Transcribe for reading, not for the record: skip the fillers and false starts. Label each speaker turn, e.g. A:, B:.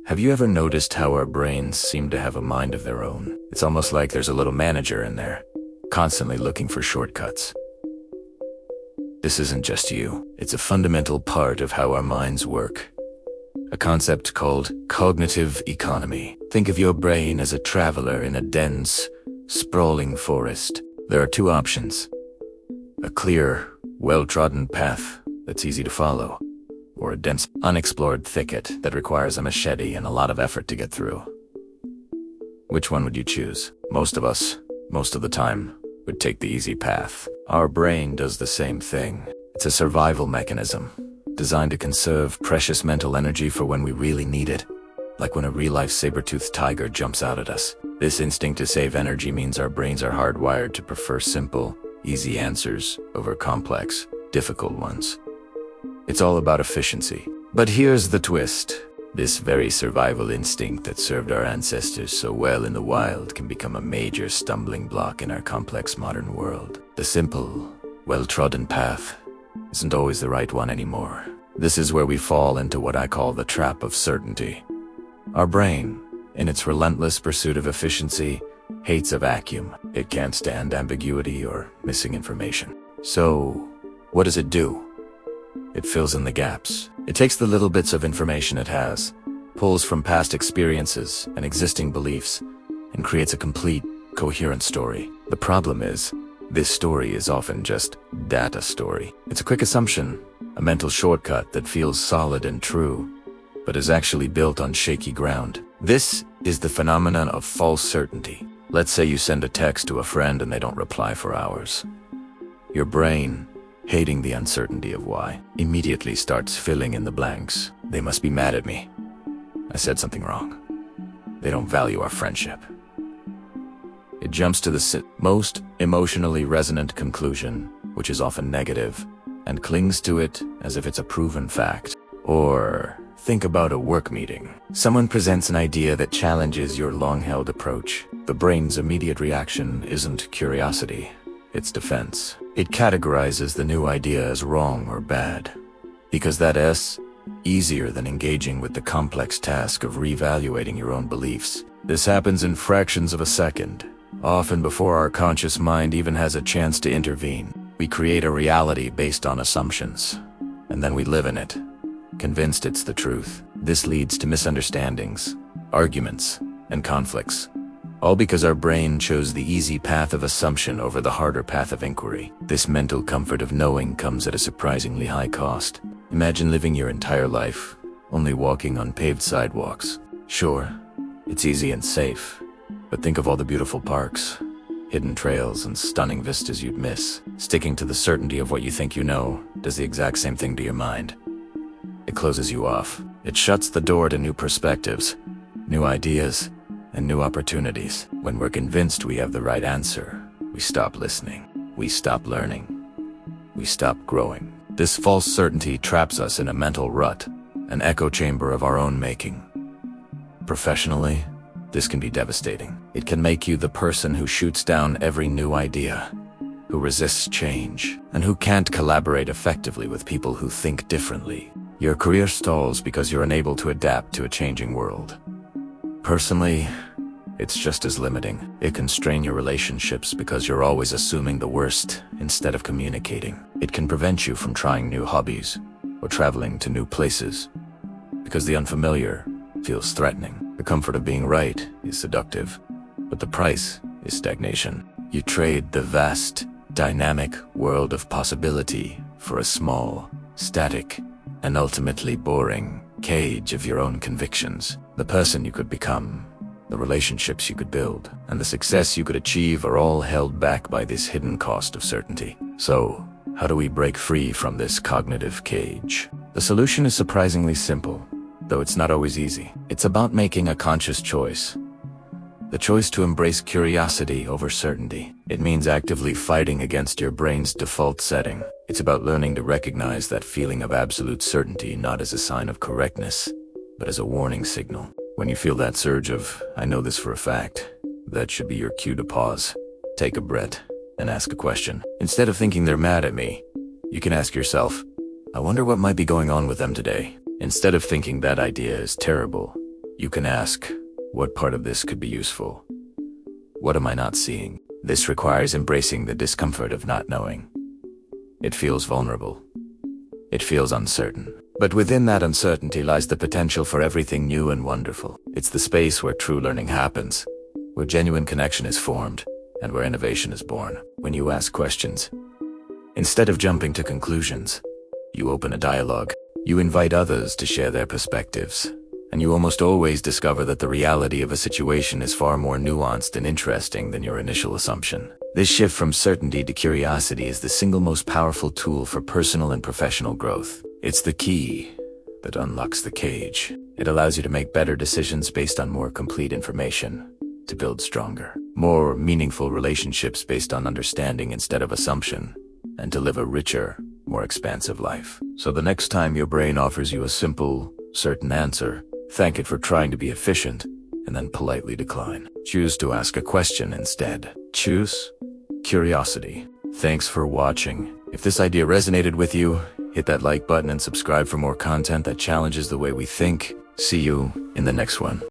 A: Have you ever noticed how our brains seem to have a mind of their own? It's almost like there's a little manager in there, constantly looking for shortcuts. This isn't just you. It's a fundamental part of how our minds work. A concept called cognitive economy. Think of your brain as a traveler in a dense, sprawling forest. There are two options: a clear, well-trodden path that's easy to follow, or a dense, unexplored thicket that requires a machete and a lot of effort to get through. Which one would you choose? Most of us, most of the time, would take the easy path. Our brain does the same thing. It's a survival mechanism, designed to conserve precious mental energy for when we really need it, like when a real-life saber-toothed tiger jumps out at us. This instinct to save energy means our brains are hardwired to prefer simple, easy answers over complex, difficult ones. It's all about efficiency. But here's the twist. This very survival instinct that served our ancestors so well in the wild can become a major stumbling block in our complex modern world. The simple, well-trodden path isn't always the right one anymore. This is where we fall into what I call the trap of certainty. Our brain, in its relentless pursuit of efficiency, hates a vacuum. It can't stand ambiguity or missing information. So, what does it do? It fills in the gaps. It takes the little bits of information it has, pulls from past experiences and existing beliefs, and creates a complete, coherent story. The problem is, this story is often just data story. It's a quick assumption, a mental shortcut that feels solid and true, but is actually built on shaky ground. This is the phenomenon of false certainty. Let's say you send a text to a friend and they don't reply for hours. Your brain, hating the uncertainty of why, immediately starts filling in the blanks. They must be mad at me. I said something wrong. They don't value our friendship. It jumps to the most emotionally resonant conclusion, which is often negative, and clings to it as if it's a proven fact. Or think about a work meeting. Someone presents an idea that challenges your long-held approach. The brain's immediate reaction isn't curiosity, it's defense. It categorizes the new idea as wrong or bad, because that's easier than engaging with the complex task of reevaluating your own beliefs. This happens in fractions of a second, often before our conscious mind even has a chance to intervene. We create a reality based on assumptions, and then we live in it, convinced it's the truth. This leads to misunderstandings, arguments, and conflicts, all because our brain chose the easy path of assumption over the harder path of inquiry. This mental comfort of knowing comes at a surprisingly high cost. Imagine living your entire life only walking on paved sidewalks. Sure, it's easy and safe, but think of all the beautiful parks, hidden trails, and stunning vistas you'd miss. Sticking to the certainty of what you think you know does the exact same thing to your mind. It closes you off. It shuts the door to new perspectives, new ideas, and new opportunities. When we're convinced we have the right answer, we stop listening. We stop learning. We stop growing. This false certainty traps us in a mental rut, an echo chamber of our own making. Professionally, this can be devastating. It can make you the person who shoots down every new idea, who resists change, and who can't collaborate effectively with people who think differently. Your career stalls because you're unable to adapt to a changing world. Personally, it's just as limiting. It can strain your relationships because you're always assuming the worst instead of communicating. It can prevent you from trying new hobbies or traveling to new places because the unfamiliar feels threatening. The comfort of being right is seductive, but the price is stagnation. You trade the vast, dynamic world of possibility for a small, static, and ultimately boring cage of your own convictions. The person you could become, the relationships you could build, and the success you could achieve are all held back by this hidden cost of certainty. So, how do we break free from this cognitive cage? The solution is surprisingly simple, though it's not always easy. It's about making a conscious choice. The choice to embrace curiosity over certainty. It means actively fighting against your brain's default setting. It's about learning to recognize that feeling of absolute certainty not as a sign of correctness, but as a warning signal. When you feel that surge of, I know this for a fact, that should be your cue to pause, take a breath, and ask a question. Instead of thinking they're mad at me, you can ask yourself, I wonder what might be going on with them today. Instead of thinking that idea is terrible, You can ask, what part of this could be useful? What am I not seeing? This requires embracing the discomfort of not knowing. It feels vulnerable. It feels uncertain. But within that uncertainty lies the potential for everything new and wonderful. It's the space where true learning happens, where genuine connection is formed, and where innovation is born. When you ask questions, instead of jumping to conclusions, you open a dialogue. You invite others to share their perspectives, and you almost always discover that the reality of a situation is far more nuanced and interesting than your initial assumption. This shift from certainty to curiosity is the single most powerful tool for personal and professional growth. It's the key that unlocks the cage. It allows you to make better decisions based on more complete information, to build stronger, more meaningful relationships based on understanding instead of assumption, and to live a richer, more expansive life. So the next time your brain offers you a simple, certain answer, thank it for trying to be efficient, and then politely decline. Choose to ask a question instead. Choose curiosity. Thanks for watching. If this idea resonated with you, hit that like button and subscribe for more content that challenges the way we think. See you in the next one.